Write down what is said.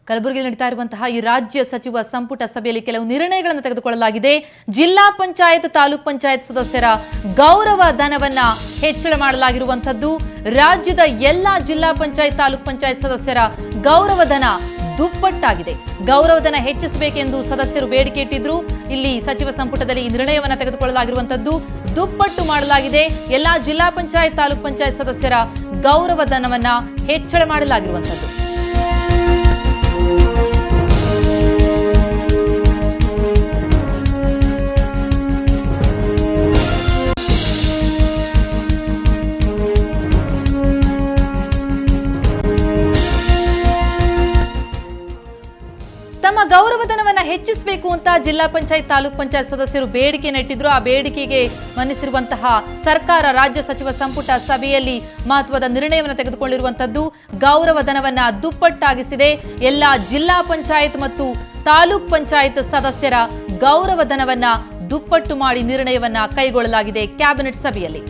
ಕಲಬುರಗಿಯಲ್ಲಿ ನಡೀತಾ ಇರುವಂತಹ ಈ ರಾಜ್ಯ ಸಚಿವ ಸಂಪುಟ ಸಭೆಯಲ್ಲಿ ಕೆಲವು ನಿರ್ಣಯಗಳನ್ನು ತೆಗೆದುಕೊಳ್ಳಲಾಗಿದೆ. ಜಿಲ್ಲಾ ಪಂಚಾಯತ್ ತಾಲೂಕ್ ಪಂಚಾಯತ್ ಸದಸ್ಯರ ಗೌರವ ಧನವನ್ನ ಹೆಚ್ಚಳ ಮಾಡಲಾಗಿರುವಂತದ್ದು. ರಾಜ್ಯದ ಎಲ್ಲಾ ಜಿಲ್ಲಾ ಪಂಚಾಯತ್ ತಾಲೂಕ್ ಪಂಚಾಯತ್ ಸದಸ್ಯರ ಗೌರವ ಧನ ದುಪ್ಪಟ್ಟಾಗಿದೆ. ಗೌರವಧನ ಹೆಚ್ಚಿಸಬೇಕೆಂದು ಸದಸ್ಯರು ಬೇಡಿಕೆ ಇಟ್ಟಿದ್ರು. ಇಲ್ಲಿ ಸಚಿವ ಸಂಪುಟದಲ್ಲಿ ಈ ನಿರ್ಣಯವನ್ನು ತೆಗೆದುಕೊಳ್ಳಲಾಗಿರುವಂತದ್ದು. ದುಪ್ಪಟ್ಟು ಮಾಡಲಾಗಿದೆ. ಎಲ್ಲಾ ಜಿಲ್ಲಾ ಪಂಚಾಯತ್ ತಾಲೂಕ್ ಪಂಚಾಯತ್ ಸದಸ್ಯರ ಗೌರವ ಧನವನ್ನ ಹೆಚ್ಚಳ ಮಾಡಲಾಗಿರುವಂತದ್ದು. ತಮ್ಮ ಗೌರವಧನವನ್ನ ಹೆಚ್ಚಿಸಬೇಕು ಅಂತ ಜಿಲ್ಲಾ ಪಂಚಾಯತ್ ತಾಲೂಕ್ ಪಂಚಾಯತ್ ಸದಸ್ಯರು ಬೇಡಿಕೆಯನ್ನು ಇಟ್ಟಿದ್ರು. ಆ ಬೇಡಿಕೆಗೆ ಮನ್ನಿಸಿರುವಂತಹ ಸರ್ಕಾರ ರಾಜ್ಯ ಸಚಿವ ಸಂಪುಟ ಸಭೆಯಲ್ಲಿ ಮಹತ್ವದ ನಿರ್ಣಯವನ್ನು ತೆಗೆದುಕೊಂಡಿರುವಂತದ್ದು. ಗೌರವಧನವನ್ನ ದುಪ್ಪಟ್ಟಾಗಿಸಿದೆ. ಎಲ್ಲ ಜಿಲ್ಲಾ ಪಂಚಾಯತ್ ಮತ್ತು ತಾಲೂಕ್ ಪಂಚಾಯತ್ ಸದಸ್ಯರ ಗೌರವಧನವನ್ನ ದುಪ್ಪಟ್ಟು ಮಾಡಿ ನಿರ್ಣಯವನ್ನ ಕೈಗೊಳ್ಳಲಾಗಿದೆ ಕ್ಯಾಬಿನೆಟ್ ಸಭೆಯಲ್ಲಿ.